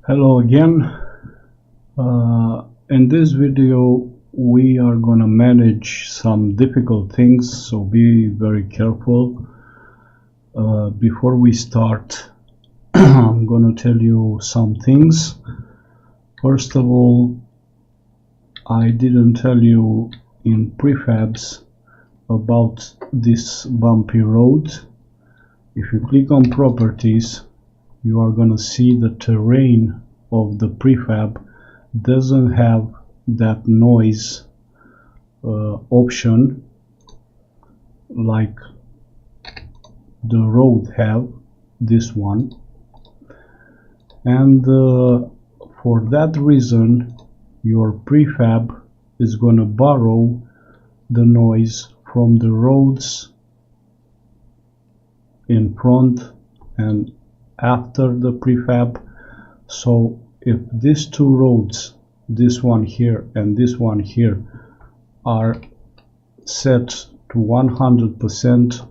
Hello again. In this video we are gonna manage some difficult things, so be very careful. Before we start, I'm gonna tell you some things. First of all, I didn't tell you in prefabs about this bumpy road. If you click on properties, you are gonna see the terrain of the prefab doesn't have that noise option like the road have, this one, and for that reason your prefab is gonna borrow the noise from the roads in front and after the prefab. So if these two roads, this one here and this one here, are set to 100%,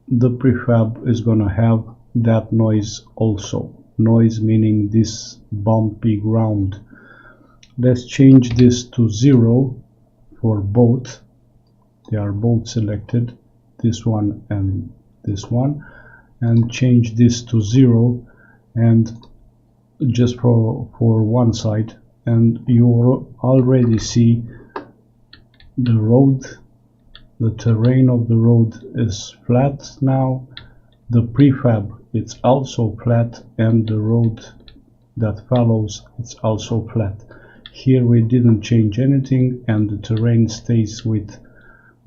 the prefab is gonna have that noise also. Noise meaning this bumpy ground. Let's change this to 0 for both. They are both selected, this one and this one, and change this to 0 and just for one side, and you already see the road, the terrain of the road is flat now. The prefab, it's also flat, and the road that follows, it's also flat. Here we didn't change anything and the terrain stays with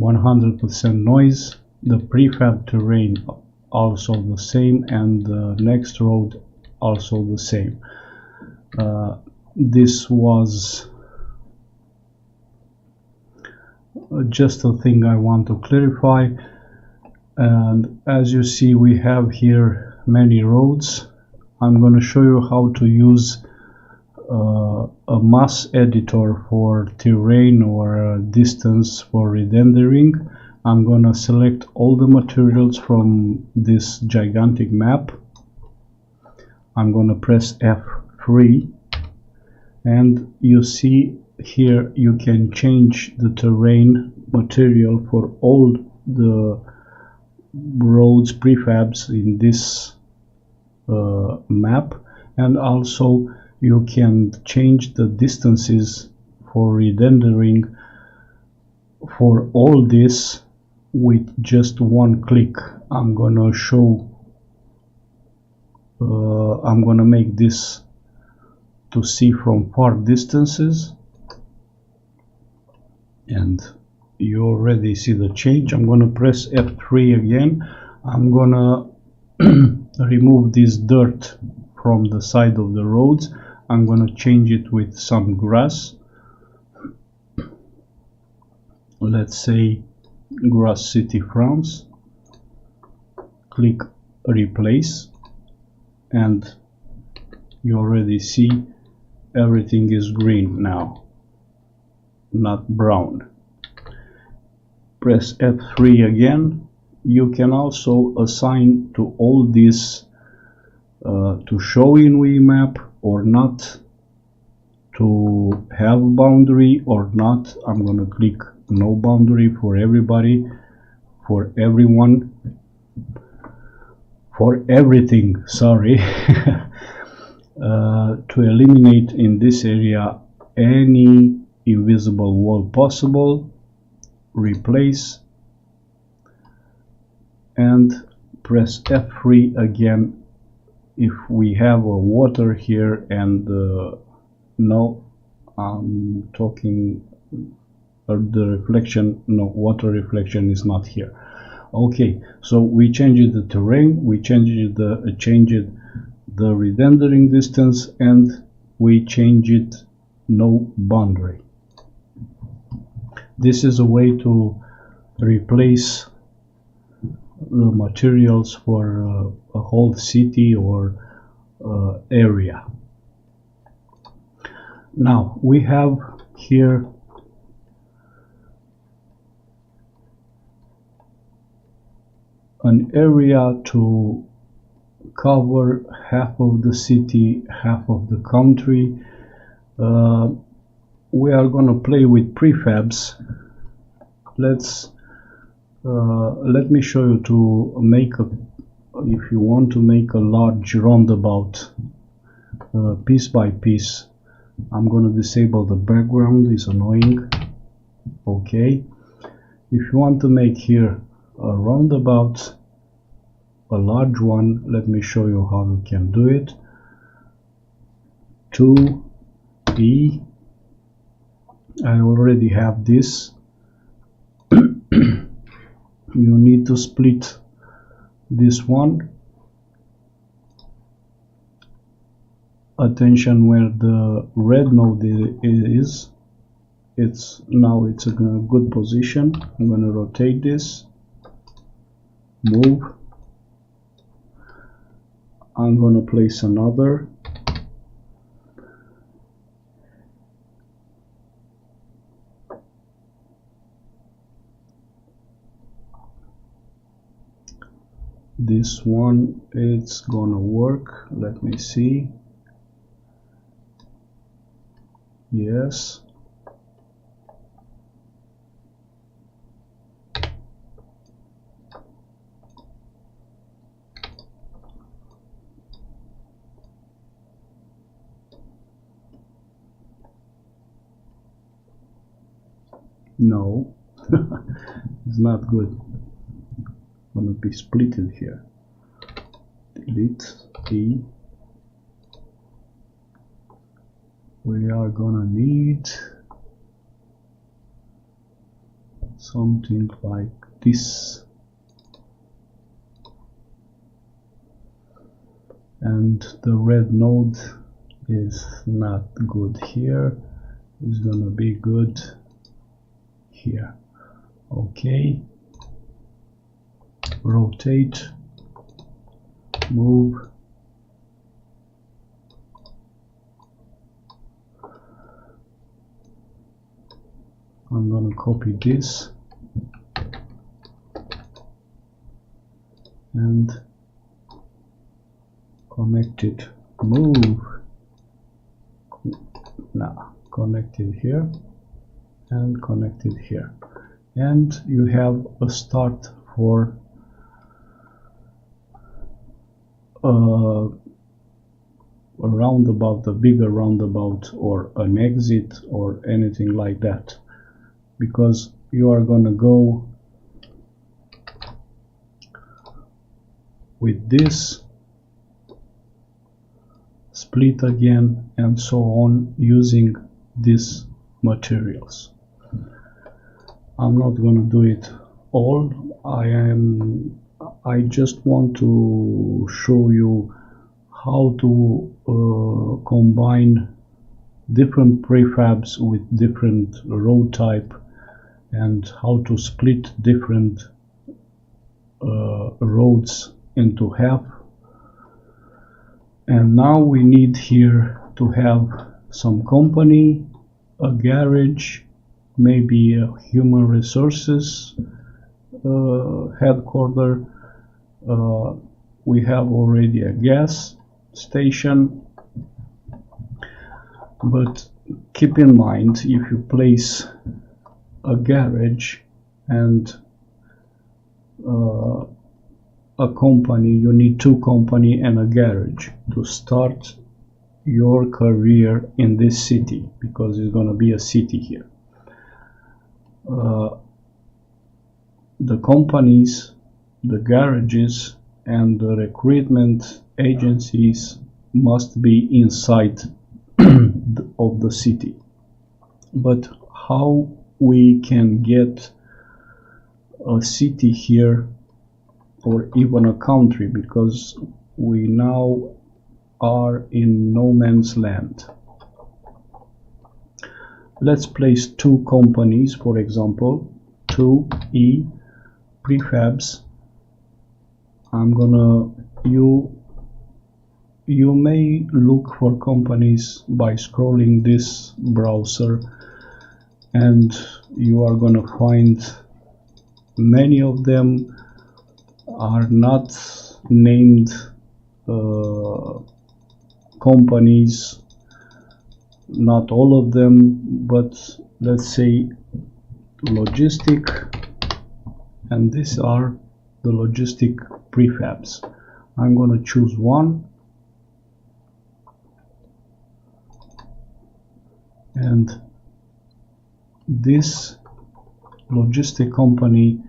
100% noise. The prefab terrain also the same, and the next road also the same. This was just a thing I want to clarify. And as you see, we have here many roads. I'm going to show you how to use a mass editor for terrain or distance for rendering. I'm going to select all the materials from this gigantic map. I'm going to press F3, and you see here you can change the terrain material for all the roads prefabs in this map, and also you can change the distances for rendering for all this with just one click. I'm gonna show I'm gonna make this to see from far distances, and you already see the change. I'm gonna press F3 again. I'm gonna remove this dirt from the side of the roads. I'm gonna change it with some grass. Let's say Grass City, France. Click replace, and you already see everything is green now, not brown. Press F3 again. You can also assign to all this to show in WeMap or not, to have boundary or not. I'm gonna click no boundary for everybody, for everyone, for everything, sorry. To eliminate in this area any invisible wall possible. Replace, and press F3 again if we have a water here, and no, I'm talking the reflection, no, water reflection is not here. Okay, so we changed the terrain, we changed the rendering distance, and we changed no boundary. This is a way to replace the materials for a whole city or area. Now we have here an area to cover half of the city, half of the country. We are gonna play with prefabs. Let me show you to make a, if you want to make a large roundabout piece by piece. I'm gonna disable the background, it's annoying. Okay, if you want to make here a roundabout, a large one, let me show you how you can do it. 2E, I already have this. You need to split this one. Attention where the red node is. It's a good position. I'm going to rotate this, move. I'm going to place another. This one, it's gonna work. Let me see. Yes. No, it's not good. Gonna be splitted here. Delete E. We are gonna need something like this, and the red node is not good here. It's gonna be good here. Okay, rotate, move. I'm gonna copy this and connect it. Move. Now connect it here and connect it here, and you have a start for a roundabout, a bigger roundabout, or an exit, or anything like that, because you are gonna go with this, split again, and so on, using these materials. I'm not gonna do it all. I just want to show you how to combine different prefabs with different road type, and how to split different roads into half. And now we need here to have some company, a garage, maybe a human resources headquarters. We have already a gas station, but keep in mind, if you place a garage and a company, you need two company and a garage to start your career in this city, because it's going to be a city here. The companies, the garages, and the recruitment agencies must be inside of the city. But how we can get a city here, or even a country, because we now are in no man's land. Let's place two companies, for example, 2E prefabs. I'm gonna, you may look for companies by scrolling this browser, and you are gonna find many of them are not named companies, not all of them, but let's say logistic, and these are the logistic prefabs. I'm going to choose one, and this logistic company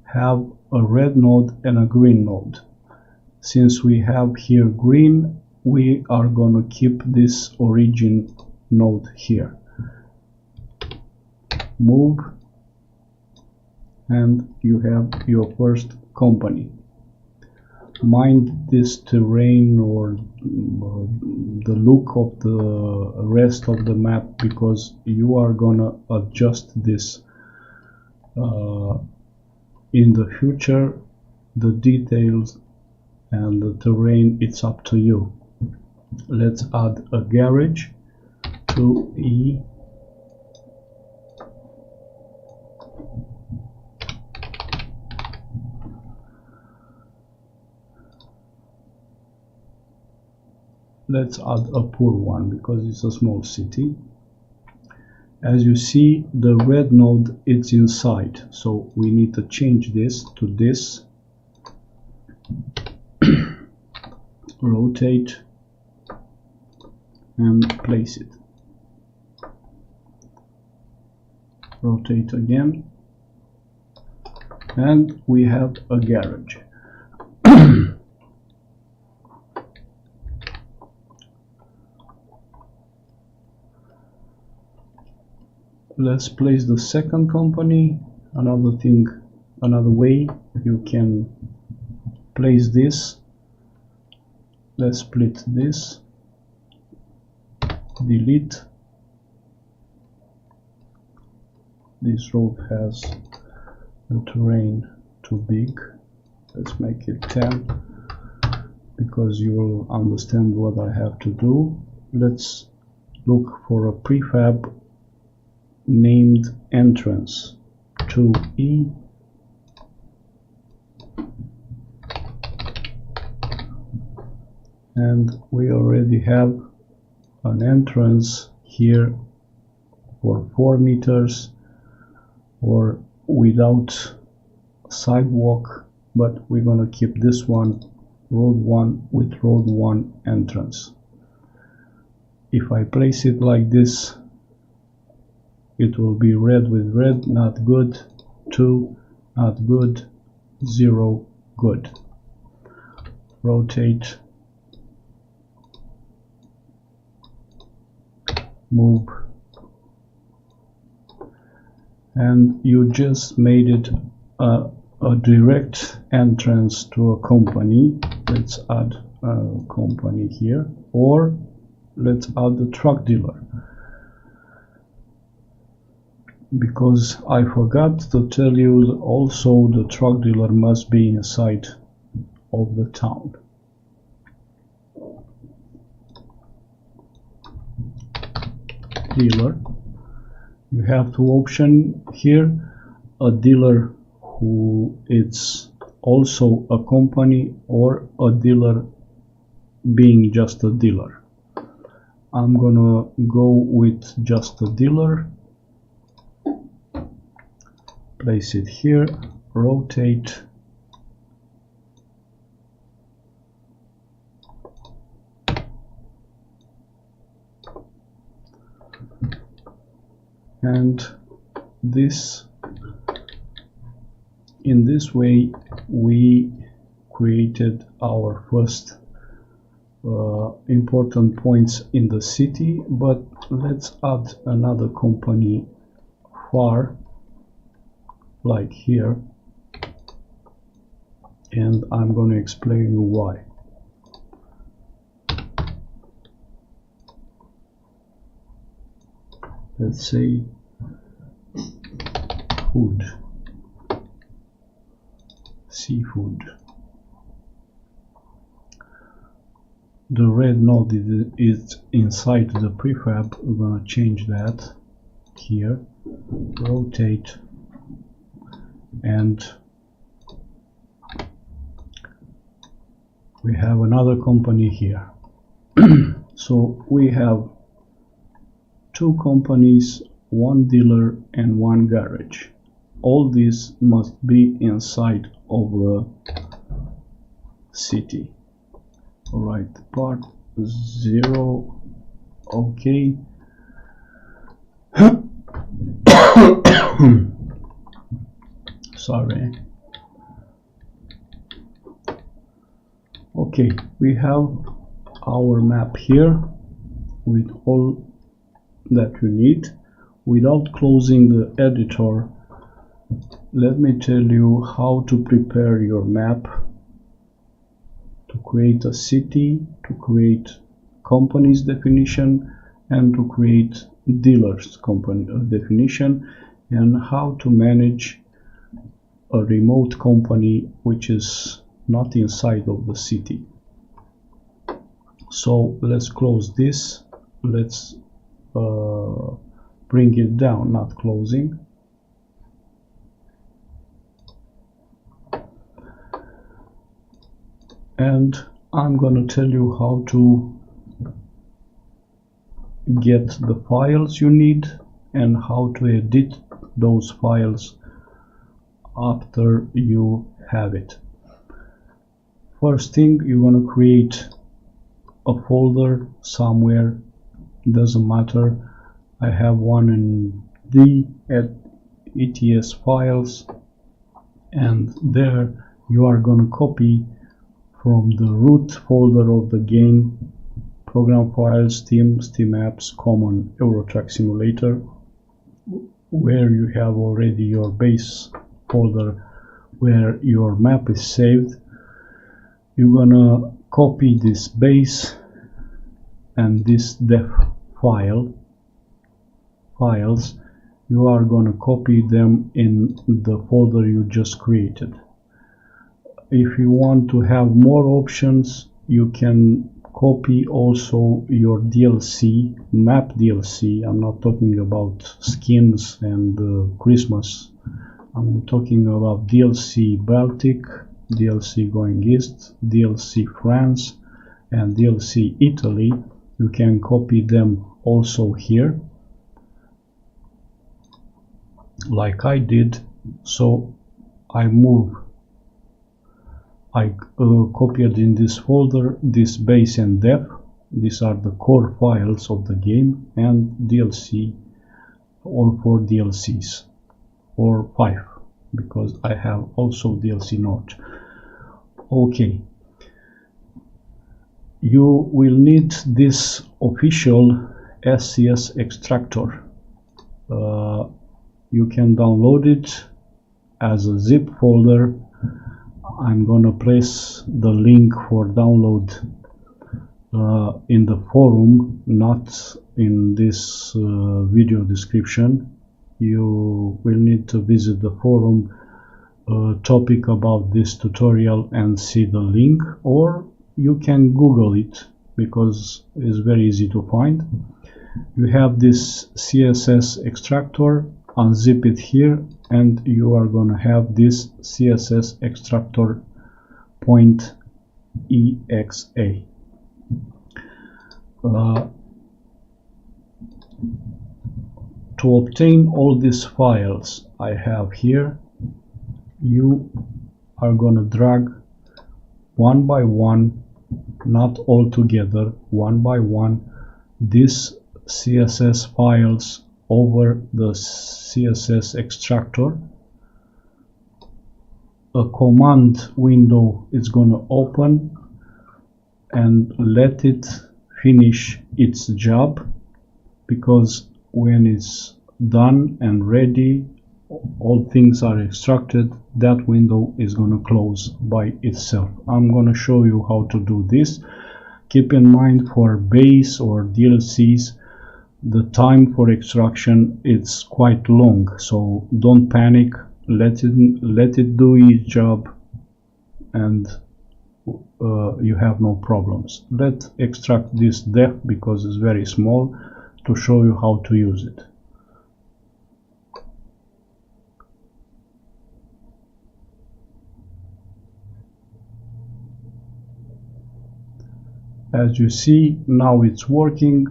have a red node and a green node. Since we have here green, we are going to keep this origin node here. Move, and you have your first company. Mind this terrain or the look of the rest of the map, because you are gonna adjust this in the future. The details and the terrain, it's up to you. Let's add a garage to E. Let's add a poor one because it's a small city. As you see, the red node, it's inside, so we need to change this to this. Rotate and place it. Rotate again, and we have a garage. Let's place the second company. Another way you can place this. Let's split this, delete. This road has the terrain too big. Let's make it 10, because you will understand what I have to do. Let's look for a prefab named entrance to E. And we already have an entrance here for 4 meters or without sidewalk, but we're going to keep this one, road 1 with road 1 entrance. If I place it like this, it will be red with red, not good, 2, not good, 0, good. Rotate, move, and you just made it a direct entrance to a company. Let's add a company here, or let's add the truck dealer, because I forgot to tell you also the truck dealer must be inside of the town. Dealer, you have two options here: a dealer who is also a company, or a dealer being just a dealer. I'm gonna go with just a dealer. Place it here, rotate, and in this way we created our first important points in the city. But let's add another company far, like here, and I'm going to explain you why. Let's say food, seafood. The red node is inside the prefab. We're going to change that here, rotate, and we have another company here. So we have two companies, one dealer and one garage. All this must be inside of the city. Alright, part 0, okay. Sorry. Okay, we have our map here with all that you need. Without closing the editor, let me tell you how to prepare your map, to create a city, to create company's definition, and to create dealer's company definition, and how to manage a remote company which is not inside of the city. So let's close this. Let's bring it down, not closing. And I'm gonna tell you how to get the files you need and how to edit those files after you have it. First thing, you're gonna create a folder somewhere, doesn't matter. I have one in the ETS files, and there you are gonna copy from the root folder of the game, program files, Steam apps, common Eurotrack simulator, where you have already your base folder where your map is saved. You're gonna copy this base and this def files. You are gonna copy them in the folder you just created. If you want to have more options, you can copy also your DLC, map DLC. I'm not talking about skins and Christmas. I'm talking about DLC Baltic, DLC Going East, DLC France, and DLC Italy. You can copy them also here, like I did. So I copied in this folder this base and def. These are the core files of the game, and DLC, or 4 DLCs, or 5, because I have also DLC Note. Okay, you will need this official SCS extractor. You can download it as a zip folder. I'm gonna place the link for download in the forum, not in this video description. You will need to visit the forum topic about this tutorial and see the link, or you can Google it because it's very easy to find. You have this CSS extractor, unzip it here, and you are going to have this CSS extractor .exa. To obtain all these files I have here, you are going to drag one by one, not all together, one by one, these CSS files over the CSS extractor. A command window is going to open, and let it finish its job, because when it's done and ready, all things are extracted, that window is going to close by itself. I'm going to show you how to do this. Keep in mind, for base or DLCs, the time for extraction is quite long, so don't panic. Let it do its job, and you have no problems. Let's extract this def because it's very small, to show you how to use it. As you see, now it's working.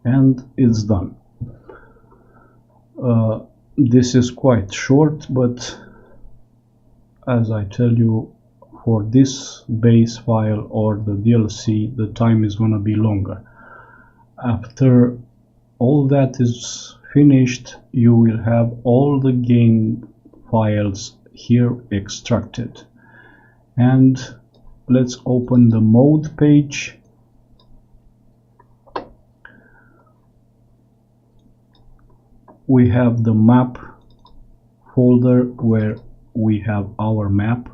And it's done. This is quite short, but as I tell you, for this base file or the DLC, the time is gonna be longer. After all that is finished, you will have all the game files here extracted. And let's open the mode page. We have the map folder where we have our map.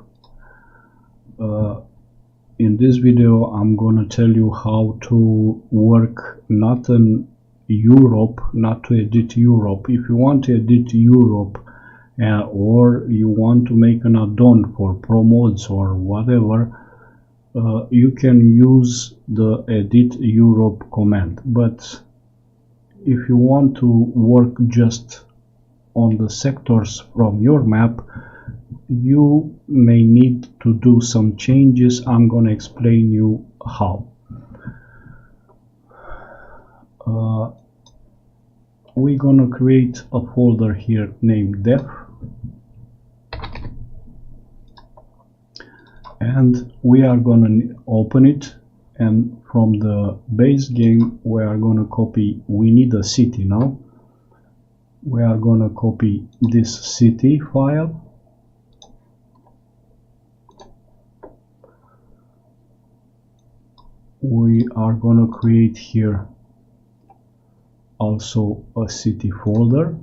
In this video I'm gonna tell you how to work not in Europe, not to edit Europe. If you want to edit Europe or you want to make an add-on for Pro Mods or whatever, you can use the edit Europe command. But if you want to work just on the sectors from your map, you may need to do some changes. I'm gonna explain you how. We're gonna create a folder here named def, and we are gonna open it, and from the base game we are gonna copy, we need a city now. We are gonna copy this city file. We are gonna create here also a city folder.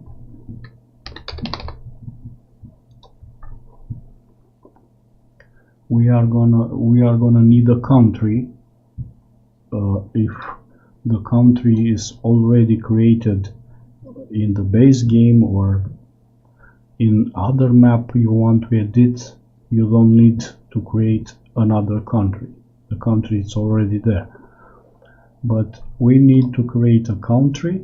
We are gonna need a country. If the country is already created in the base game or in other map you want to edit, you don't need to create another country. The country is already there. But we need to create a country.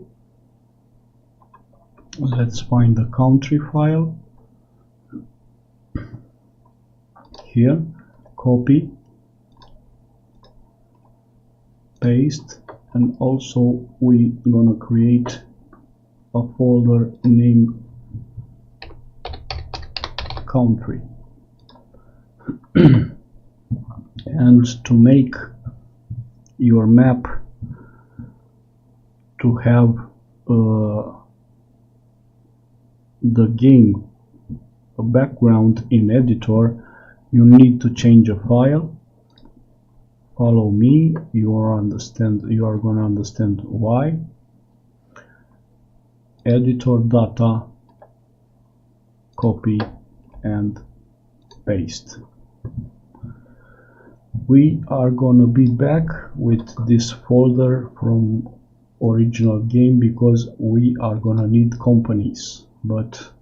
Let's find the country file. Here, copy, paste, and also we gonna create a folder named country. And to make your map to have the game background in editor, you need to change a file. Follow me, you are gonna understand why. Editor data, copy and paste. We are gonna be back with this folder from original game because we are gonna need companies, but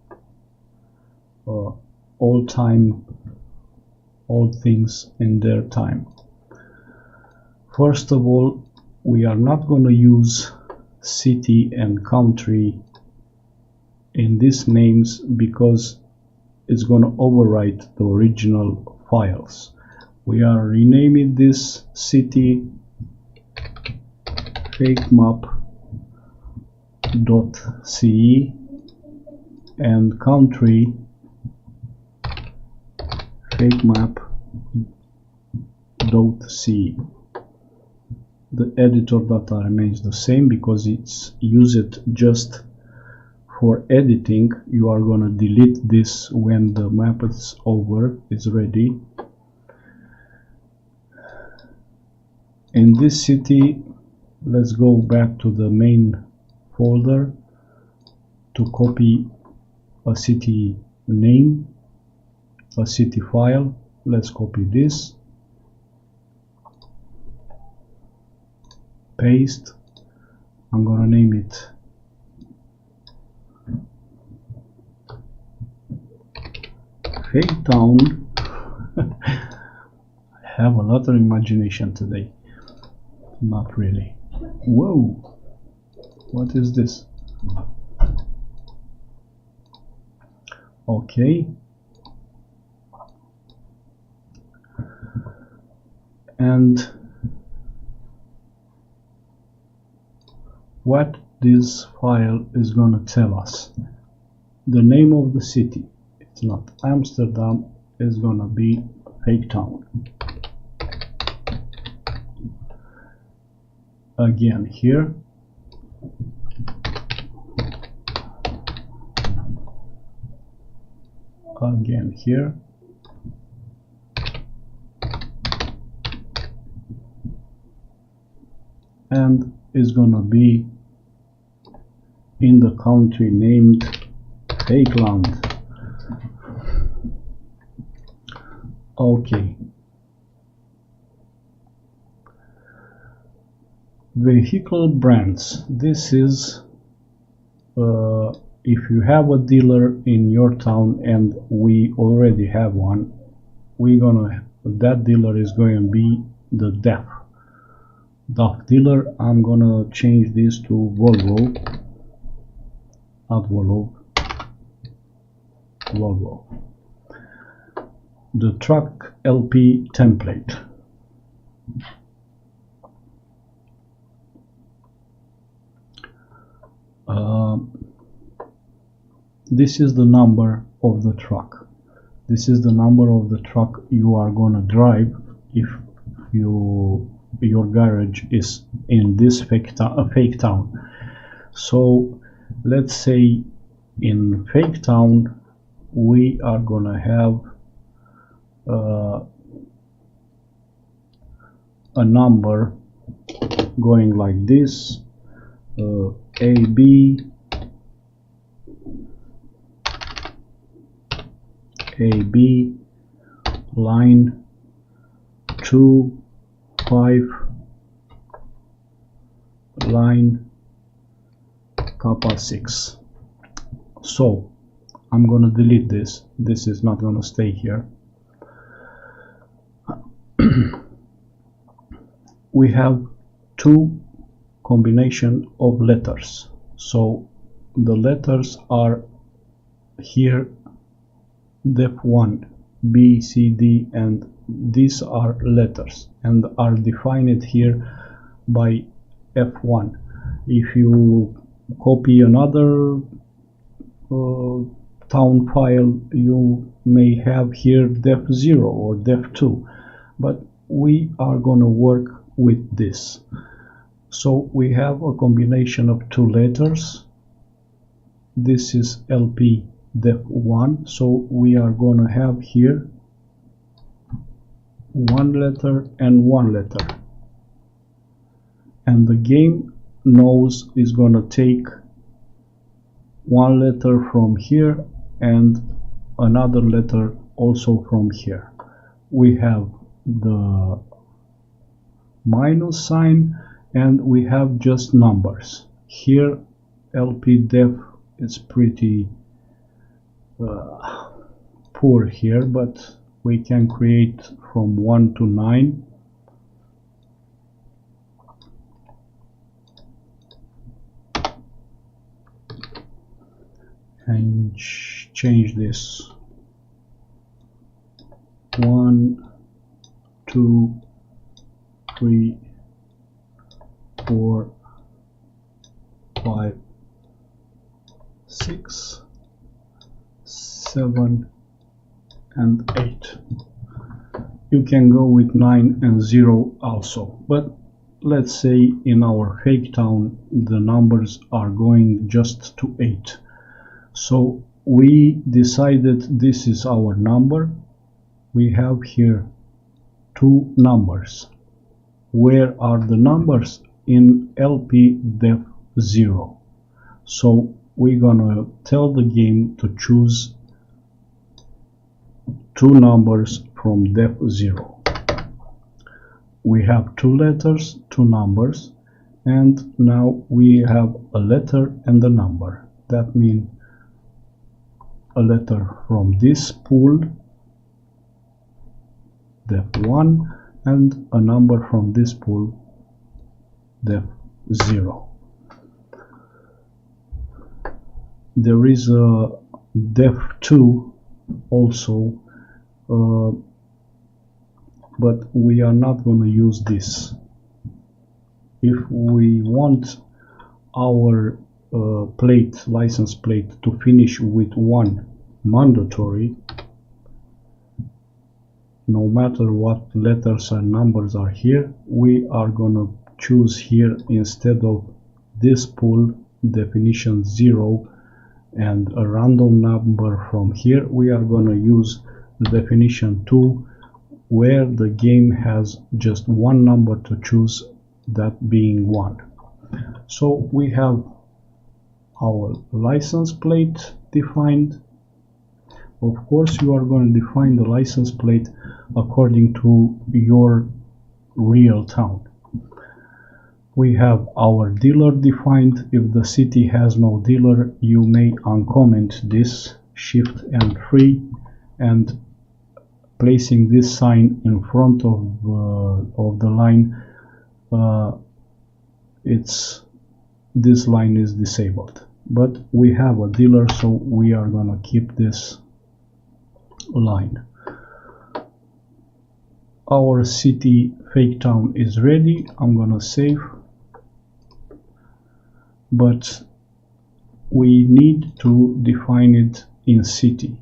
all things in their time. First of all, we are not gonna use city and country in these names because it's gonna overwrite the original files. We are renaming this city fakemap.ce and country fakemap.ce. The editor data remains the same because it's used just for editing. You are gonna delete this when the map is over, is ready. In this city, let's go back to the main folder to copy a city name, a city file. Let's copy this, paste. I'm gonna name it Fake Town. I have a lot of imagination today. Not really. Whoa. What is this? Okay. And what this file is going to tell us? The name of the city. It's not Amsterdam, it's going to be fake town. Again here. Again here. And is gonna be in the country named Fakeland. Okay. Vehicle brands. This is if you have a dealer in your town and we already have one, that dealer is going to be the DEF dealer. I'm gonna change this to Volvo, not Volvo, Volvo. The truck LP template. This is the number of the truck. This is the number of the truck you are gonna drive if your garage is in this fake town. So let's say in fake town we are gonna have a number going like this, AB line 2 5 line kappa 6. So I'm gonna delete this. This is not gonna stay here. We have two combination of letters. So the letters are here, def1, B, C, D, and these are letters and are defined here by F1. If you copy another town file, you may have here def0 or def2, but we are going to work with this. So we have a combination of two letters. This is LP def1, so we are going to have here one letter and one letter, and the game knows is going to take one letter from here and another letter also from here. We have the minus sign and we have just numbers. Here LP def is pretty poor here, but we can create from 1 to 9. And change this 1 2 3 4 5 6 7 and 8. You can go with 9 and 0 also, but let's say in our fake town the numbers are going just to 8. So we decided this is our number. We have here two numbers. Where are the numbers? In LP def 0. So we're gonna tell the game to choose two numbers from def 0. We have two letters, two numbers, and now we have a letter and a number. That means a letter from this pool, def 1, and a number from this pool, def 0. there is a def2 also, but we are not going to use this. If we want our license plate to finish with 1 mandatory, no matter what letters and numbers are here, we are going to choose here, instead of this pool definition 0 and a random number from here, we are going to use the definition 2, where the game has just one number to choose, that being 1. So we have our license plate defined. Of course, you are going to define the license plate according to your real town. We have our dealer defined. If the city has no dealer, you may uncomment this, Shift and 3, and placing this sign in front of the line, this line is disabled. But we have a dealer, so we are going to keep this line. Our city fake town is ready. I'm going to save. But we need to define it in city.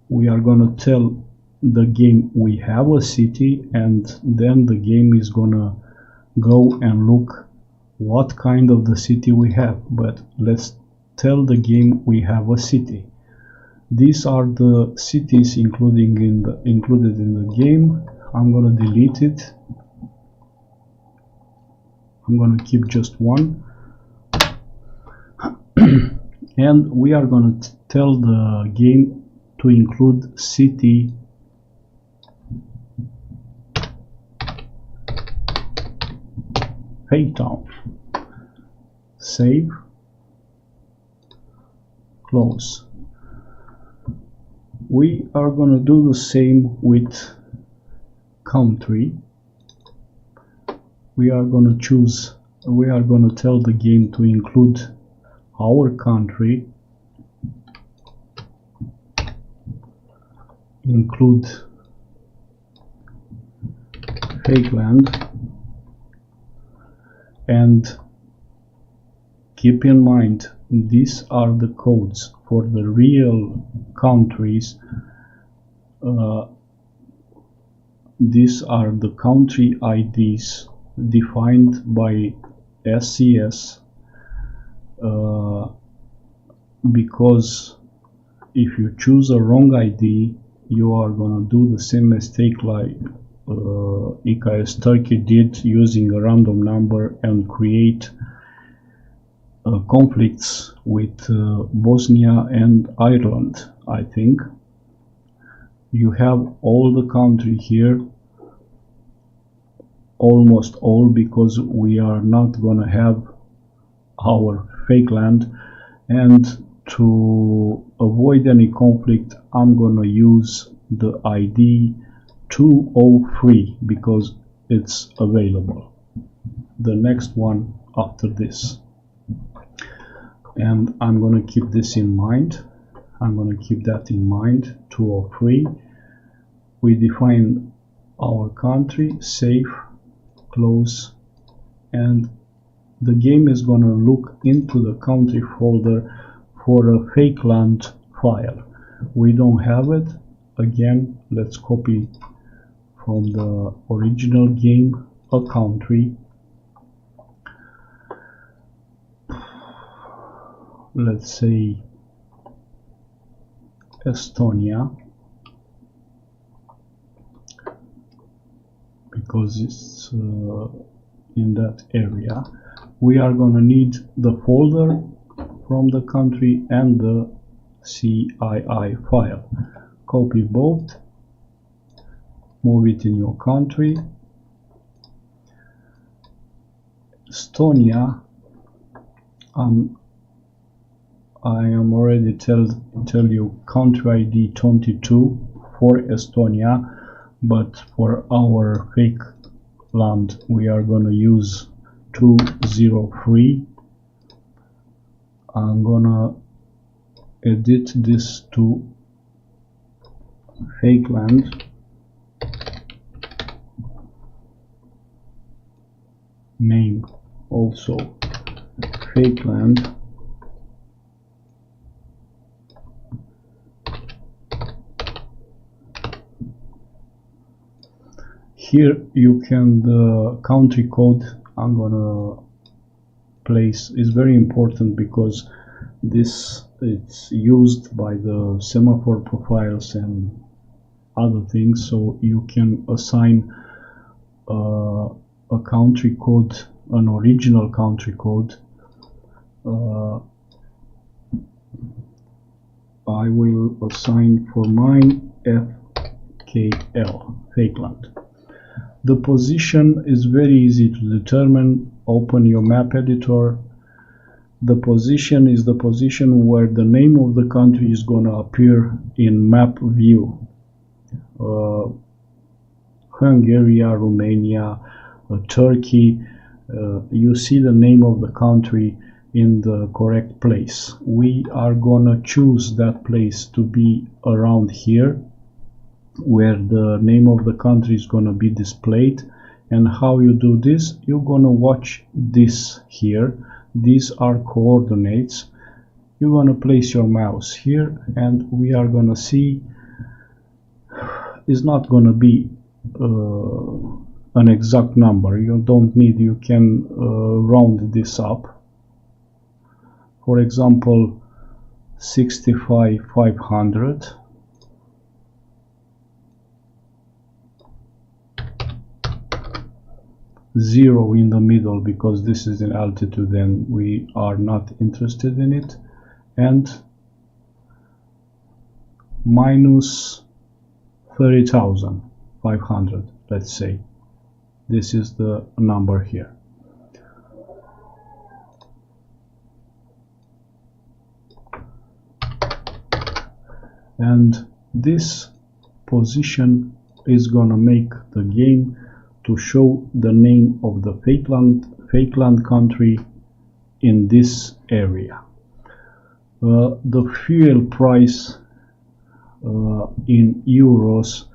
We are going to tell the game we have a city, and then the game is going to go and look what kind of the city we have. But let's tell the game we have a city. These are the cities included in the game. I'm going to delete it. I'm going to keep just one. And we are going to tell the game to include city fake town. Save, close. We are going to do the same with country. We are going to tell the game to include our country, include fake land, and keep in mind these are the codes for the real countries. These are the country IDs defined by SCS, because if you choose a wrong ID, you are gonna do the same mistake like EKS Turkey did, using a random number and create conflicts with Bosnia and Ireland. I think you have all the country here, almost all, because we are not gonna have our fake land. And to avoid any conflict, I'm gonna use the ID 203 because it's available, the next one after this. And I'm gonna keep this in mind. I'm gonna keep that in mind, 203. We define our country, save, close, and the game is going to look into the country folder for a fake land file. We don't have it. Again, let's copy from the original game a country. Let's say Estonia, because it's in that area. We are going to need the folder from the country and the CII file. Copy both, move it in your country. Estonia, I am already tell you country ID 22 for Estonia, but for our fake land we are going to use 203. I'm gonna edit this to fake land, name also fake land, here you can, the country code I'm gonna place is very important because this it's used by the semaphore profiles and other things, so you can assign a country code, an original country code. I will assign for mine FKL, fake land. The position is very easy to determine. Open your map editor. The position is the position where the name of the country is going to appear in map view. Hungary, Romania, Turkey, you see the name of the country in the correct place. We are going to choose that place to be around here, where the name of the country is going to be displayed. And how you do this, you're going to watch this here. These are coordinates. You're going to place your mouse here, and we are going to see it's not going to be an exact number. You don't need, you can round this up. For example, 65,500. Zero in the middle because this is in altitude and we are not interested in it, and minus 30,500, let's say. This is the number here. And this position is gonna make the game to show the name of the fake land country in this area. The fuel price in euros,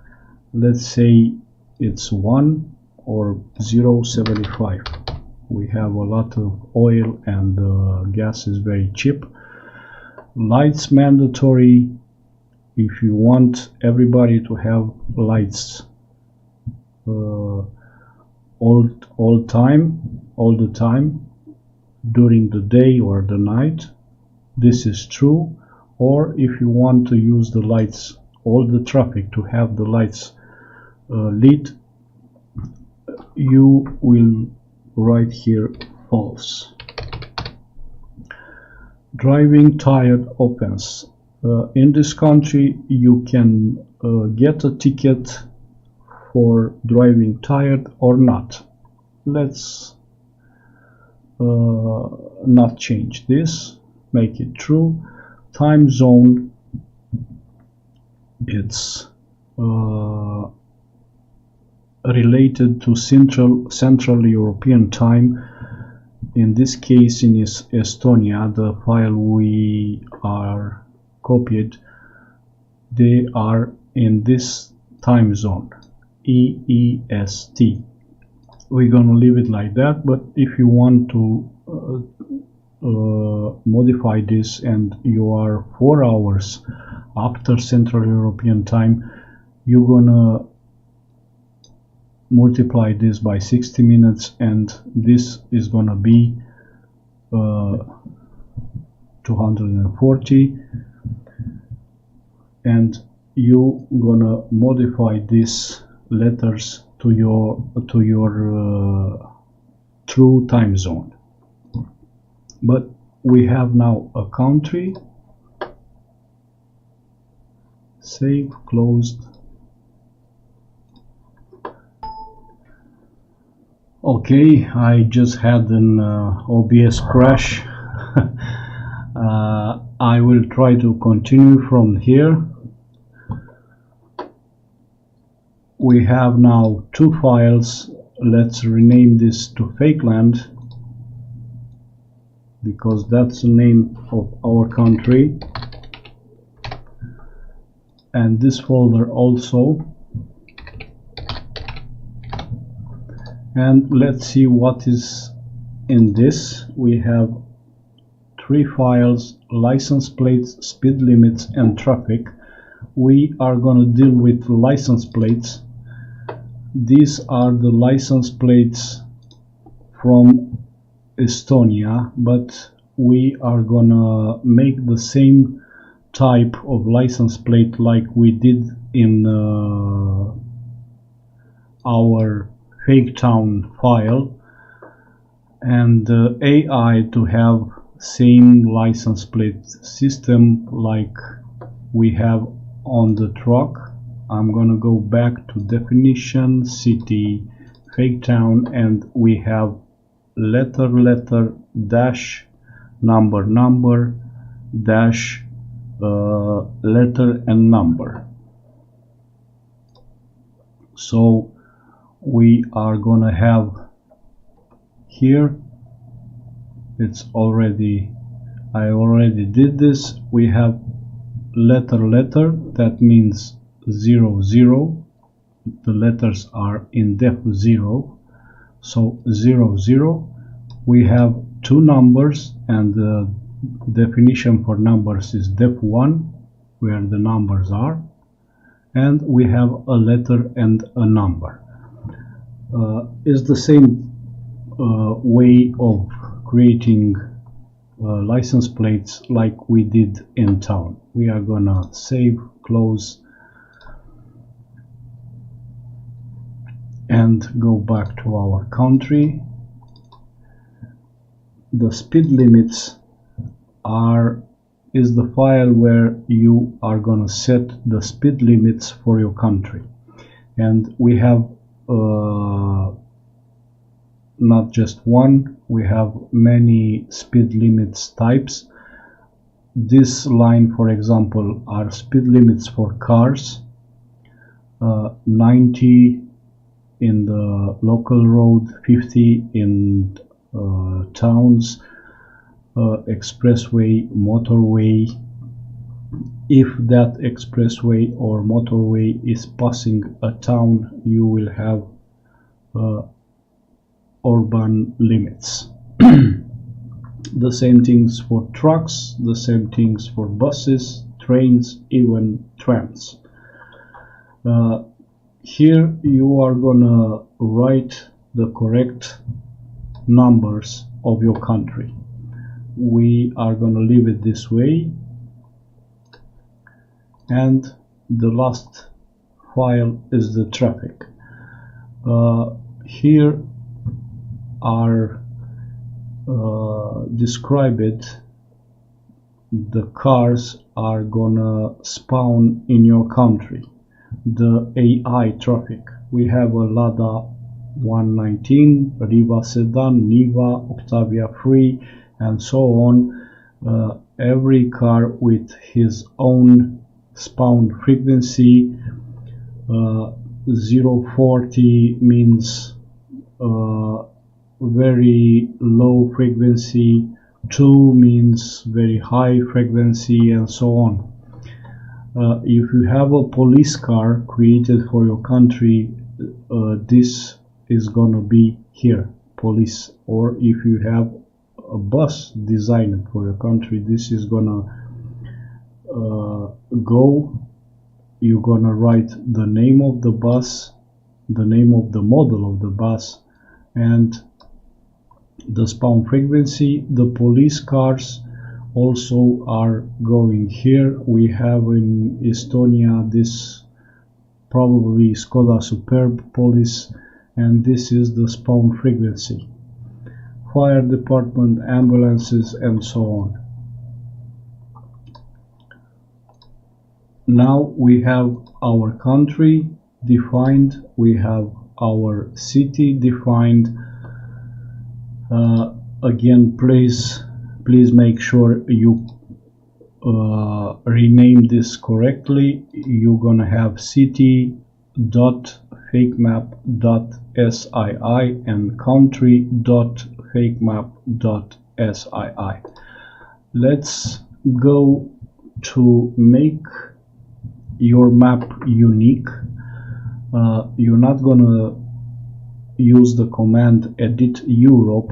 let's say it's 1 or 0.75. We have a lot of oil and gas is very cheap. Lights mandatory. If you want everybody to have lights all the time during the day or the night, this is true. Or if you want to use the lights, all the traffic to have the lights lit, you will write here false. Driving tired offense. In this country you can get a ticket for driving tired or not. Let's not change this, make it true. Time zone, it's related to Central European time. In this case, in Estonia, the file we are copied, they are in this time zone, EEST. We're gonna leave it like that, but if you want to modify this and you are 4 hours after Central European time, you're gonna multiply this by 60 minutes and this is gonna be 240, and you gonna modify these letters to your true time zone. But we have now a country. Save, closed. Okay, I just had an OBS crash. I will try to continue from here. We have now 2 files. Let's rename this to Fakeland, because that's the name of our country. and this folder also. And let's see what is in this. We have 3 files: license plates, speed limits, and traffic. We are going to deal with license plates. These are the license plates from Estonia, but we are gonna make the same type of license plate like we did in our fake town file, and AI to have same license plate system like we have on the truck. I'm gonna go back to definition, city, fake town, and we have letter dash number dash letter and number. So we are gonna have here, it's already, I already did this. We have letter, that means 0 0. The letters are in def 0, so 0 0. We have 2 numbers, and the definition for numbers is def 1, where the numbers are, and we have a letter and a number. Is the same way of creating license plates like we did in town. We are gonna save, close, and go back to our country. The speed limits is the file where you are gonna set the speed limits for your country, and we have not just one, we have many speed limits types. This line, for example, are speed limits for cars, 90 in the local road, 50 in towns, expressway, motorway. If that expressway or motorway is passing a town, you will have urban limits. The same things for trucks, the same things for buses, trains, even trams. Here you are gonna write the correct numbers of your country. We are gonna leave it this way, and the last file is the traffic. Here are described. The cars are gonna spawn in your country. The AI traffic. We have a Lada 119, Riva Sedan, Niva, Octavia 3, and so on. Every car with his own spawn frequency. 040 means very low frequency, 2 means very high frequency, and so on. If you have a police car created for your country, this is gonna be here, police. Or if you have a bus designed for your country, this is gonna you're gonna write the name of the bus, the name of the model of the bus, and the spawn frequency. The police cars also are going here. We have in Estonia this probably Skoda Superb police, and this is the spawn frequency. Fire department, ambulances, and so on. Now we have our country defined, we have our city defined. Again, please make sure you rename this correctly. You're gonna have city.fakemap.sii and country.fakemap.sii. Let's go to make your map unique, you're not gonna use the command edit Europe,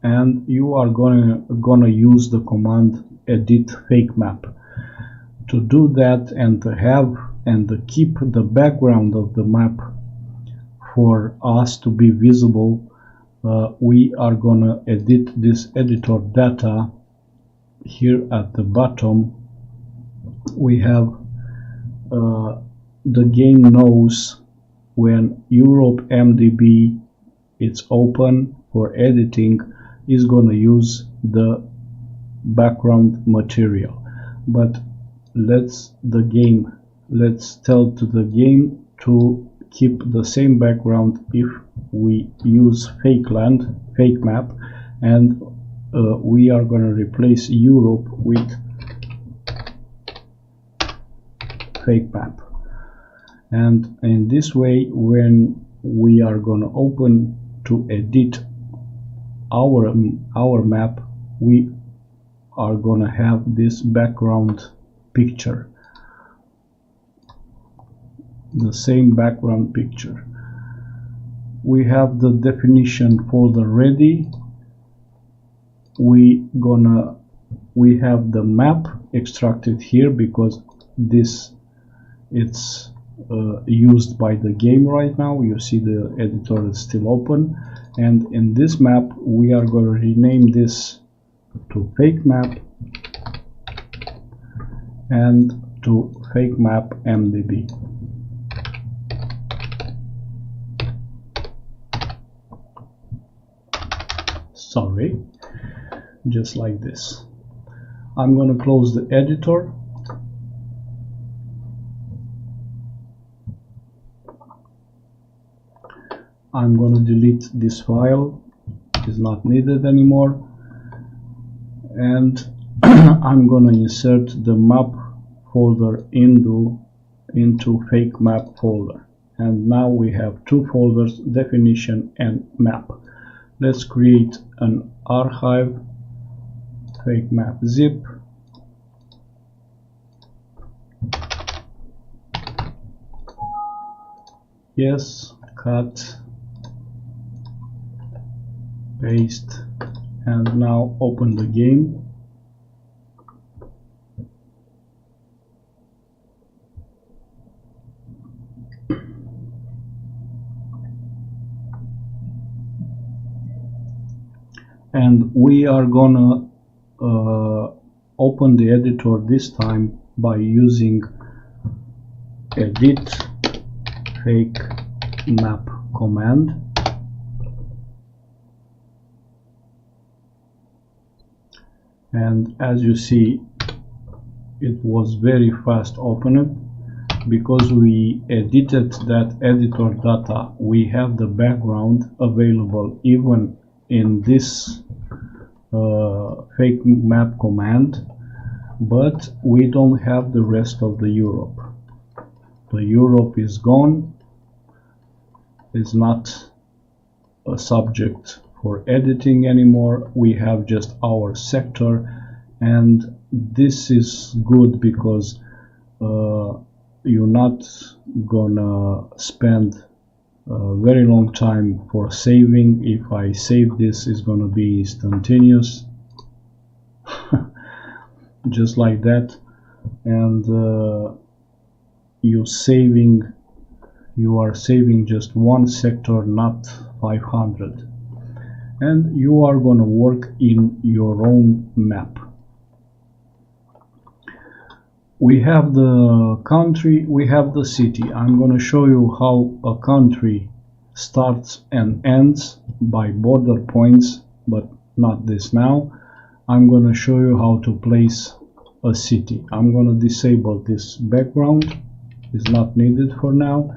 and you are gonna use the command edit fake map. To do that and to have and to keep the background of the map for us to be visible, we are gonna edit this editor data. Here at the bottom we have the game knows when Europe MDB it's open for editing is gonna use the background material. But let's tell to the game to keep the same background if we use fake map, and we are going to replace Europe with fake map. And in this way, when we are going to open to edit our map, we are going to have this background picture, the same background picture. We have the definition folder ready. We have the map extracted here because this it's used by the game right now. You see the editor is still open, and in this map we are going to rename this to fake map and to fake map MDB. Sorry, just like this. I'm going to close the editor. I'm going to delete this file, it is not needed anymore, and I'm going to insert the map folder into fake map folder. And now we have two folders, definition and map. Let's create an archive, fake map zip. Yes, cut, paste, and now open the game. And we are gonna open the editor this time by using edit fake map command. And as you see, it was very fast opened because we edited that editor data. We have the background available even in this fake map command, but we don't have the rest of the Europe. The Europe is gone, is not a subject for editing anymore. We have just our sector, and this is good because you're not gonna spend a very long time for saving. If I save this, is gonna be instantaneous just like that. And you are saving just one sector, not 500, and you are gonna work in your own map. We have the country, we have the city. I'm going to show you how a country starts and ends by border points, but not this now. I'm going to show you how to place a city. I'm going to disable this background, it's not needed for now,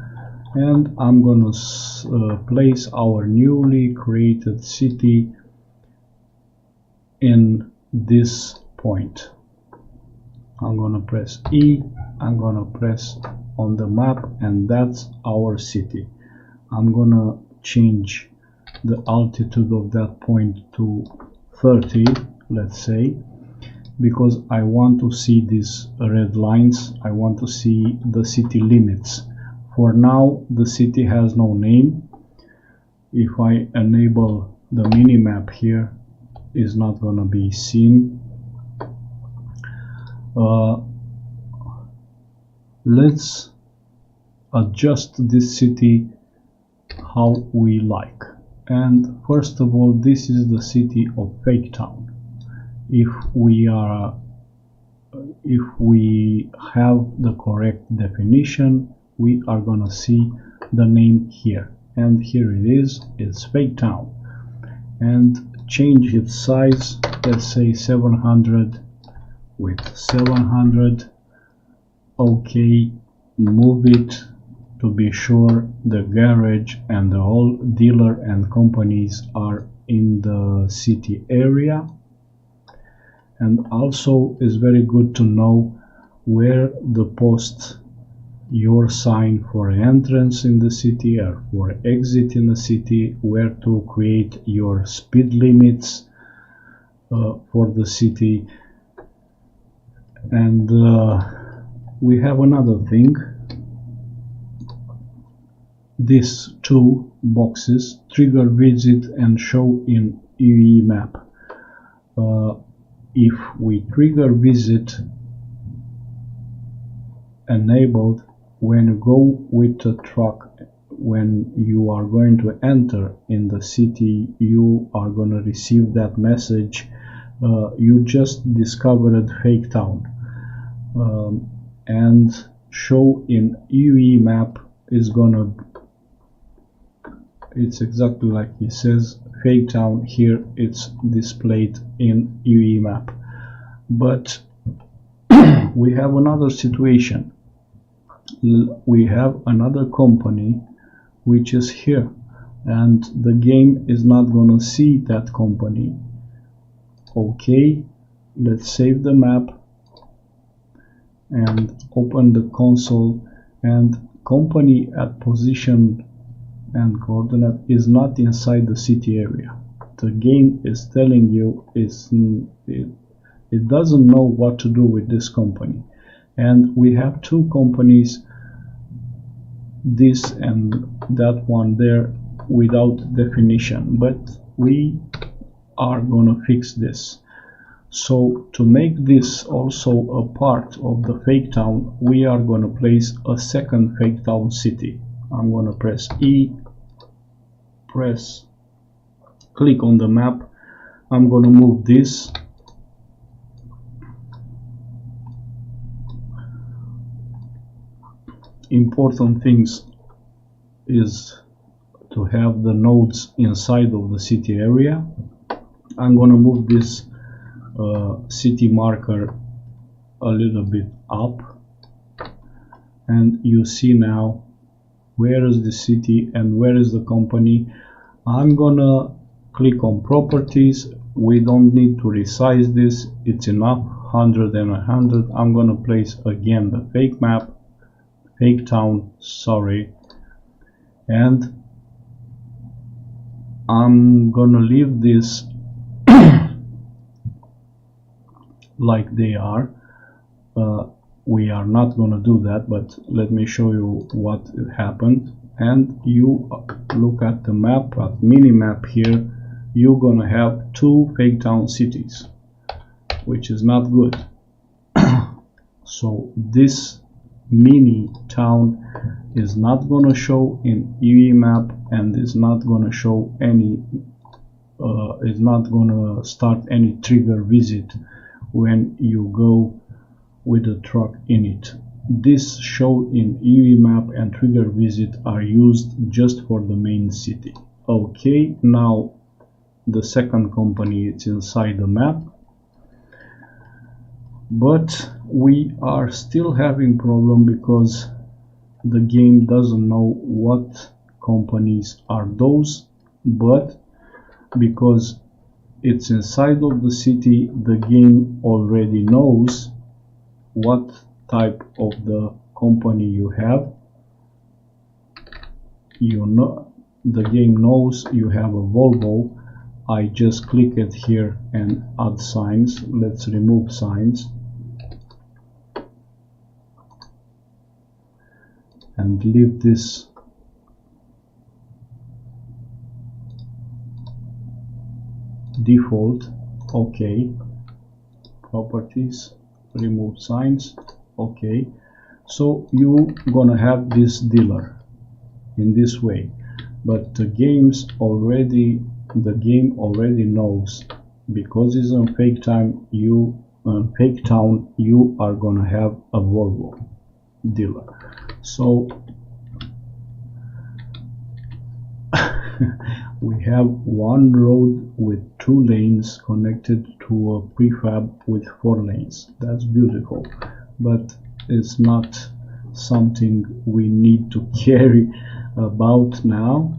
and I'm going to place our newly created city in this point. I'm gonna press E, I'm gonna press on the map, and that's our city. I'm gonna change the altitude of that point to 30, let's say, because I want to see these red lines. I want to see the city limits. For now the city has no name. If I enable the minimap here, is not gonna be seen. Let's adjust this city how we like. And first of all, this is the city of Fake Town. If we have the correct definition, we are gonna see the name here, and here it is. It's Fake Town. And change its size, let's say 700 with 700. Okay, move it to be sure the garage and the whole dealer and companies are in the city area. And also is very good to know where to post your sign for entrance in the city or for exit in the city, where to create your speed limits for the city. And we have another thing. These two boxes, trigger visit and show in UE map. If we trigger visit enabled, when you go with the truck, when you are going to enter in the city, you are going to receive that message. You just discovered Fake Town. And show in UE map is gonna, it's exactly like it says Fake Town. Here it's displayed in UE map. But we have another situation. We have another company which is here, and the game is not gonna see that company. Okay, let's save the map and open the console, and company at position and coordinate is not inside the city area. The game is telling you it doesn't know what to do with this company. And we have two companies, this and that one there, without definition, but we are gonna fix this. So to make this also a part of the Fake Town, we are gonna place a second Fake Town city. I'm gonna press E, click on the map. I'm gonna move this. Important things is to have the nodes inside of the city area. I'm gonna move this city marker a little bit up, and you see now where is the city and where is the company. I'm gonna click on properties. We don't need to resize this, it's enough, 100 and 100. I'm gonna place again the fake map, Fake Town, sorry, and I'm gonna leave this like they are. We are not gonna do that, but let me show you what happened. And you look at the map, at mini-map here, you're gonna have two Fake Town cities, which is not good. So this mini town is not gonna show in UE map, and is not gonna show any is not gonna start any trigger visit when you go with the truck in it. This show in UE map and trigger visit are used just for the main city. Okay, now the second company is inside the map, but we are still having problem because the game doesn't know what companies are those, but because it's inside of the city, the game already knows what type of the company you have. You know, the game knows you have a Volvo. I just click it here and add signs. Let's remove signs and leave this default. Okay, properties, remove signs. Okay, so you gonna have this dealer in this way, but the game already knows, because it's on fake town you are gonna have a Volvo dealer. So we have one road with 2 lanes connected to a prefab with 4 lanes. That's beautiful, but it's not something we need to carry about now.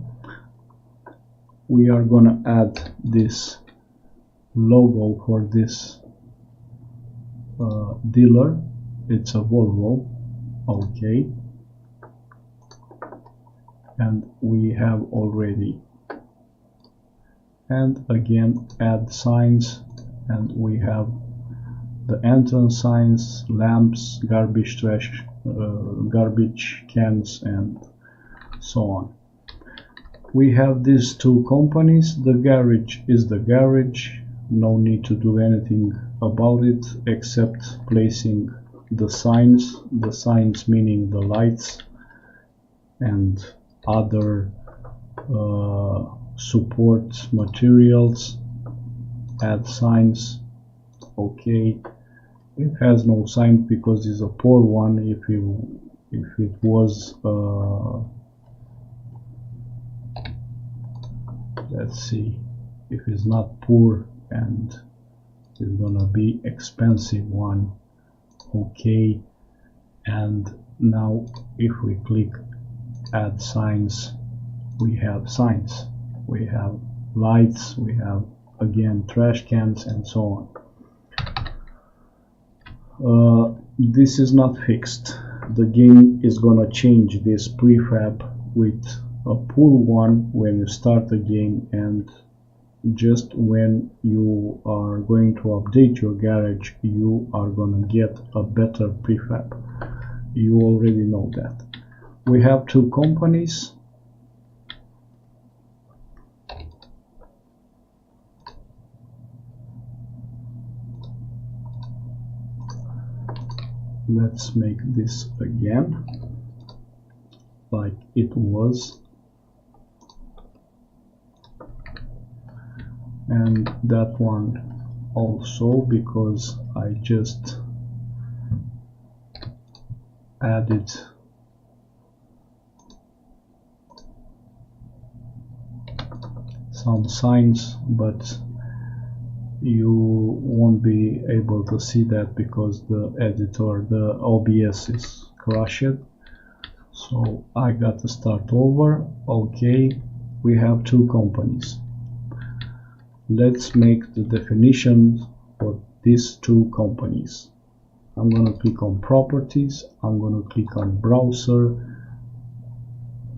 We are gonna add this logo for this dealer. It's a Volvo. Okay, and we have already, and again add signs, and we have the entrance signs, lamps, garbage trash, garbage cans, and so on. We have these 2 companies. The garage is the garage, no need to do anything about it except placing the signs meaning the lights and other support materials. Add signs. Okay, it has no sign because it's a poor one. If it was let's see, if it's not poor and it's gonna be expensive one. Okay, and now if we click add signs, we have signs, we have lights, we have again trash cans, and so on. This is not fixed. The game is gonna change this prefab with a poor one when you start the game, and just when you are going to update your garage you are gonna get a better prefab. You already know that. We have 2 companies. Let's make this again like it was, and that one also, because I just added some signs, but you won't be able to see that because the editor, the OBS is crashed. So I got to start over. Okay, we have 2 companies. Let's make the definition for these 2 companies. I'm gonna click on properties, I'm gonna click on browser,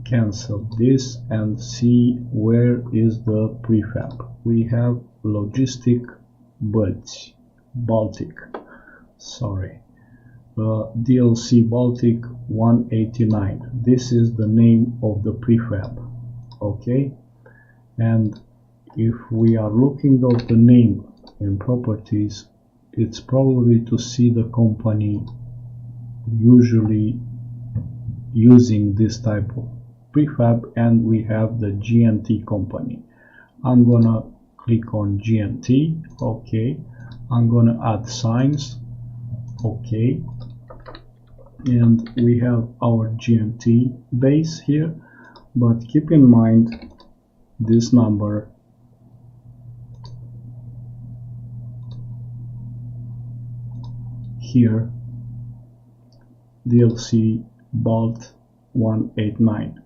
cancel this, and see where is the prefab. We have Logistic Baltic, sorry, DLC Baltic 189. This is the name of the prefab. Okay, and if we are looking at the name in properties, it's probably to see the company usually using this type of prefab, and we have the GNT company. I'm gonna click on GNT. Okay, I'm gonna add signs. Okay, and we have our GNT base here, but keep in mind this number here, DLC Balt 189,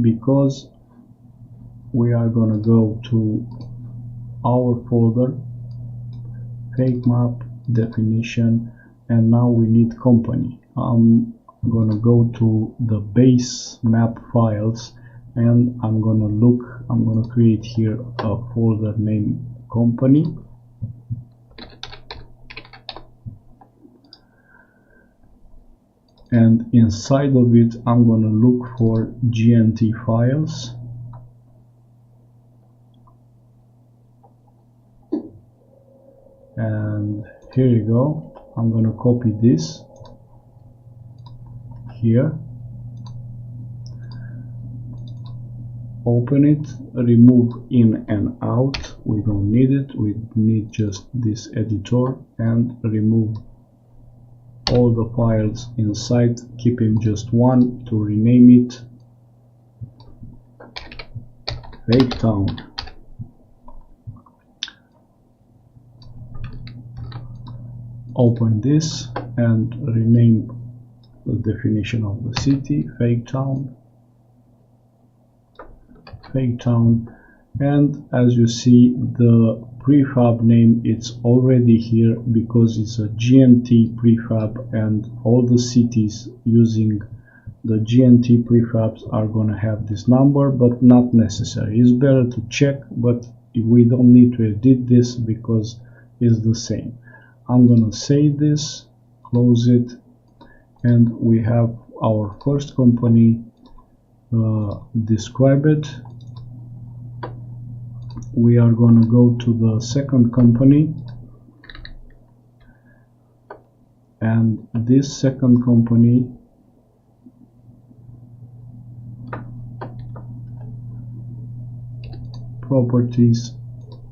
because we are gonna go to our folder, fake map definition, and now we need company. I'm gonna go to the base map files and I'm gonna create here a folder named company, and inside of it I'm gonna look for GNT files, and here you go. I'm gonna copy this here, open it, remove in and out, we don't need it, we need just this editor, and remove all the files inside, keeping just one to rename it Fake Town. Open this and rename the definition of the city Fake Town. And as you see, the prefab name, it's already here because it's a GNT prefab, and all the cities using the GNT prefabs are gonna have this number, but not necessary. It's better to check, but we don't need to edit this because it's the same. I'm gonna save this, close it, and we have our first company described. We are going to go to the second company, and this second company properties,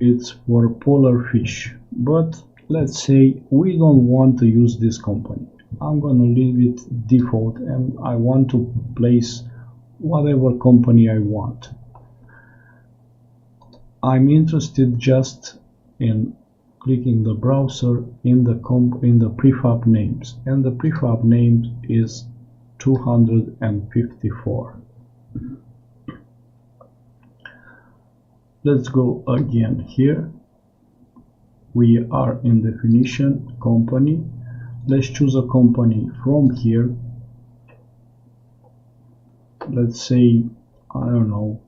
it's for polar fish, but let's say we don't want to use this company. I'm going to leave it default, and I want to place whatever company I want. I'm interested just in clicking the browser in the prefab names, and the prefab name is 254. Let's go again here. We are in definition company. Let's choose a company from here. Let's say, I don't know,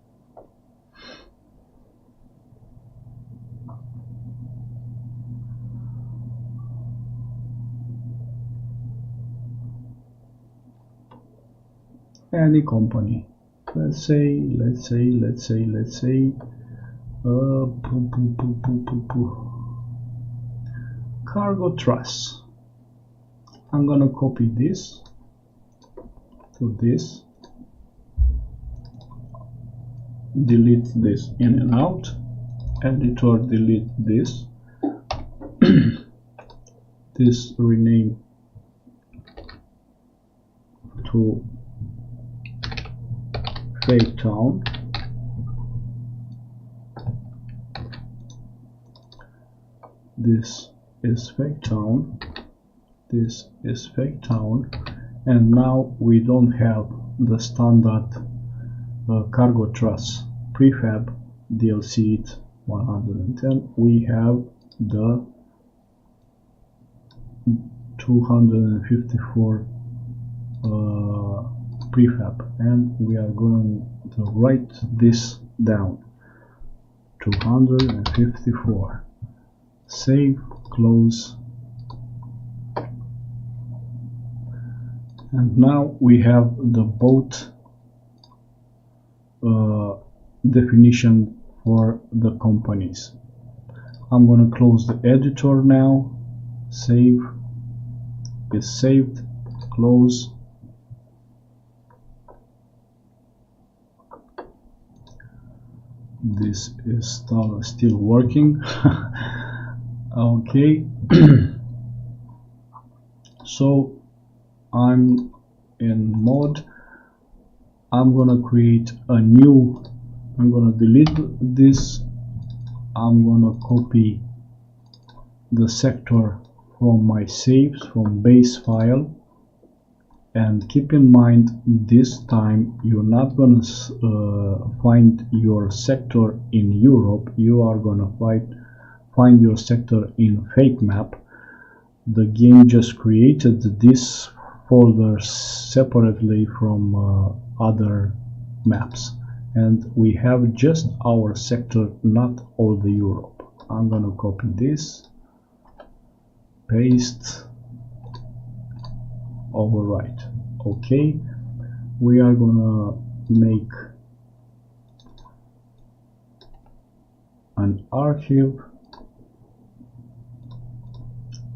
any company. Let's say cargo truss. I'm gonna copy this to this, delete this in and out, editor, delete this, this rename to Fake Town. This is Fake Town. This is Fake Town. And now we don't have the standard cargo truss prefab DLC it 110. We have the 254 prefab, and we are going to write this down. 254. Save, close, and now we have the boat definition for the companies. I'm going to close the editor now. Save is saved, close. This is still working. Okay. So I'm in mode. I'm gonna create a new, I'm gonna delete this, I'm gonna copy the sector from my saves, from base file, and keep in mind this time you're not gonna find your sector in Europe, you are gonna find your sector in Fake Map. The game just created this folder separately from other maps, and we have just our sector, not all the Europe. I'm gonna copy this, paste, overwrite. Okay, we are gonna make an archive,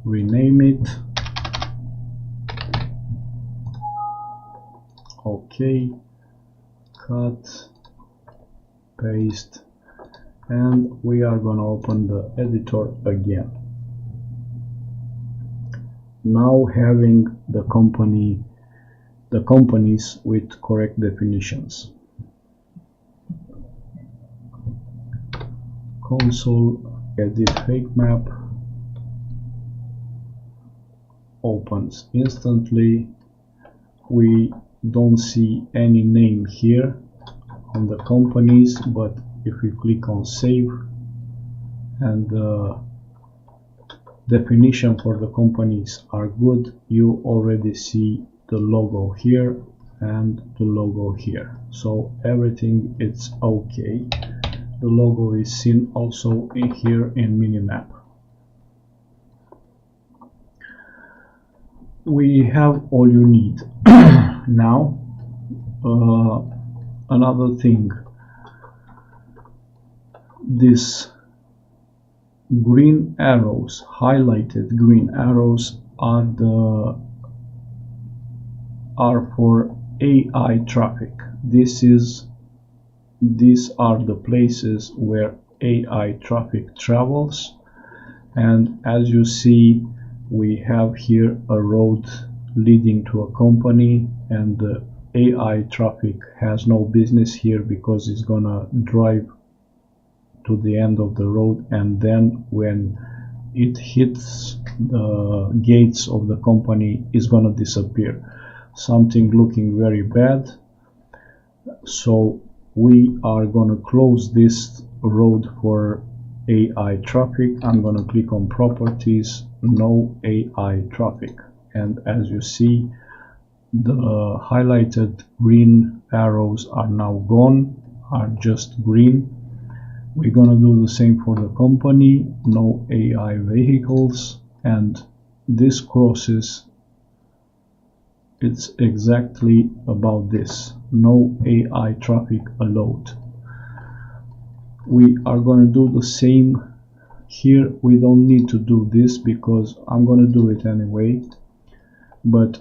rename it. Okay, cut, paste, and we are gonna open the editor again. Now having the companies with correct definitions. Console, edit fake map, opens instantly. We don't see any name here on the companies, but if we click on save and the definition for the companies are good, you already see the logo here and the logo here, so everything is okay. The logo is seen also in here in minimap. We have all you need. Now another thing, this green arrows, highlighted green arrows, are for AI traffic. These are the places where AI traffic travels, and as you see, we have here a road leading to a company, and the AI traffic has no business here because it's gonna drive to the end of the road, and then when it hits the gates of the company, it's gonna disappear. Something looking very bad. So we are gonna close this road for AI traffic. I'm gonna click on properties, no AI traffic, and as you see, the highlighted green arrows are now gone, are just green. We're gonna do the same for the company, no AI vehicles, and this crosses, it's exactly about this, no AI traffic allowed. We are gonna do the same here. We don't need to do this because I'm gonna do it anyway, but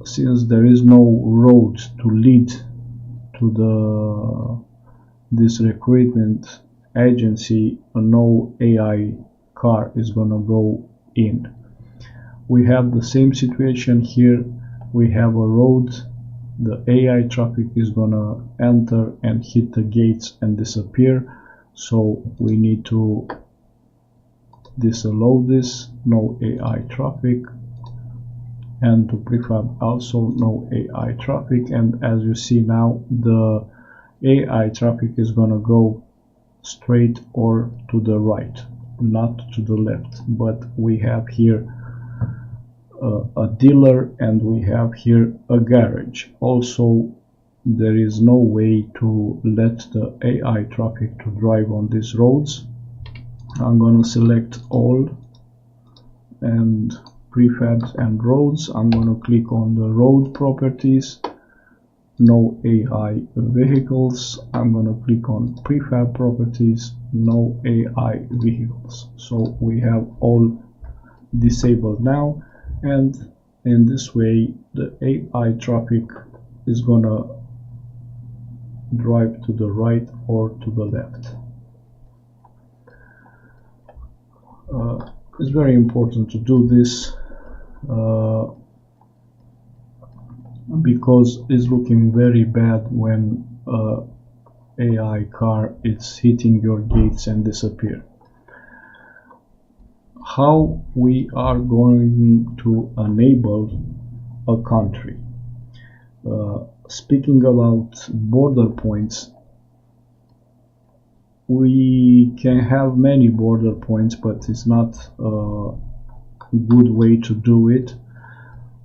since there is no road to lead to this recruitment agency, no AI car is gonna go in. We have the same situation here. We have a road, the AI traffic is gonna enter and hit the gates and disappear, so we need to disallow this, no AI traffic, and to prefab also no AI traffic. And as you see now, the AI traffic is gonna go straight or to the right, not to the left. But we have here a dealer, and we have here a garage. Also, there is no way to let the AI traffic to drive on these roads. I'm gonna select all and prefabs and roads. I'm gonna click on the road properties, no AI vehicles. I'm gonna click on prefab properties, no AI vehicles. So we have all disabled now, and in this way the AI traffic is gonna drive to the right or to the left. It's very important to do this because it's looking very bad when AI car is hitting your gates and disappear. How we are going to enable a country. Speaking about border points, we can have many border points, but it's not a good way to do it.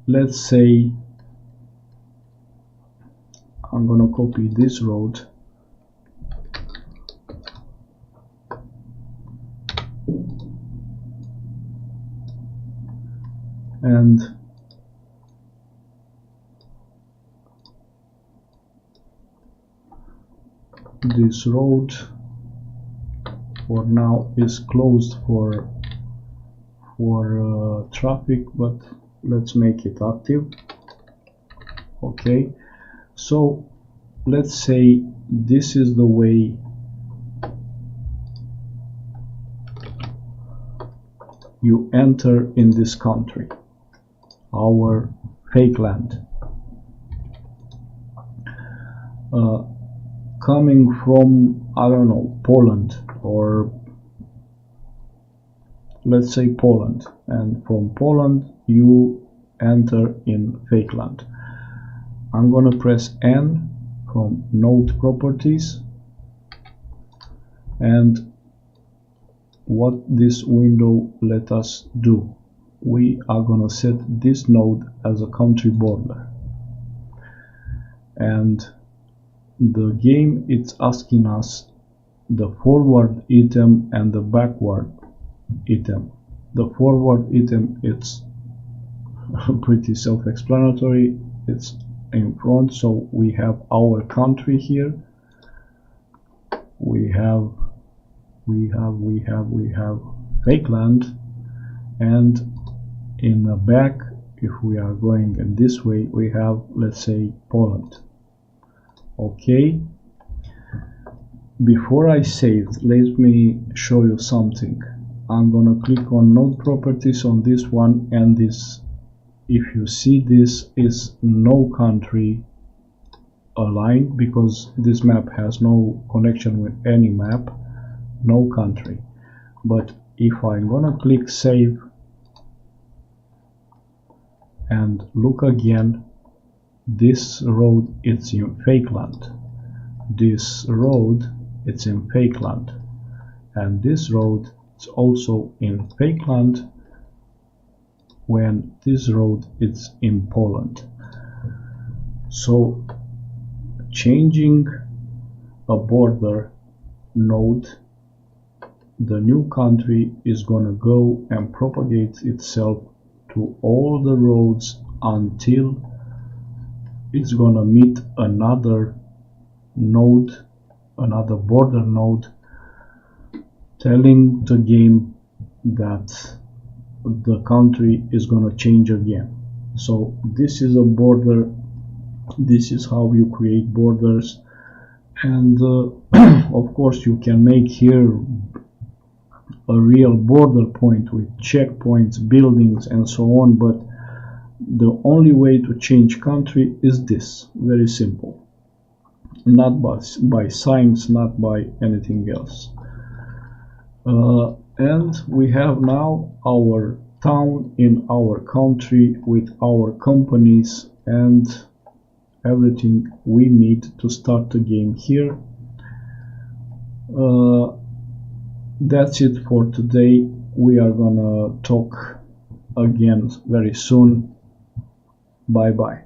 Let's say I'm gonna copy this road and this road for now is closed for traffic, but let's make it active. Okay, so let's say this is the way you enter in this country, our fake land. Coming from, I don't know, Poland, or let's say Poland, and from Poland you enter in fake land. I'm gonna press N from Node Properties, and what this window let us do, we are gonna set this node as a country border, and the game it's asking us the forward item and the backward item. The forward item, it's pretty self-explanatory, it's in front, so we have our country here, we have fake land, and in the back, if we are going in this way, we have, let's say, Poland. Okay, before I save, let me show you something. I'm gonna click on Node Properties on this one, and this, if you see, this is no country aligned because this map has no connection with any map, no country. But if I'm gonna click save and look again, this road it's in fake land, this road it's in fake land, and this road is also in fake land when this road is in Poland. So changing a border node, the new country is gonna go and propagate itself to all the roads until it's gonna meet another node, another border node, telling the game that the country is gonna change again. So this is a border, this is how you create borders, and of course you can make here a real border point with checkpoints, buildings and so on, but the only way to change country is this, very simple, not by signs, not by anything else. And we have now our town in our country with our companies and everything we need to start the game here. That's it for today. We are gonna talk again very soon. Bye bye.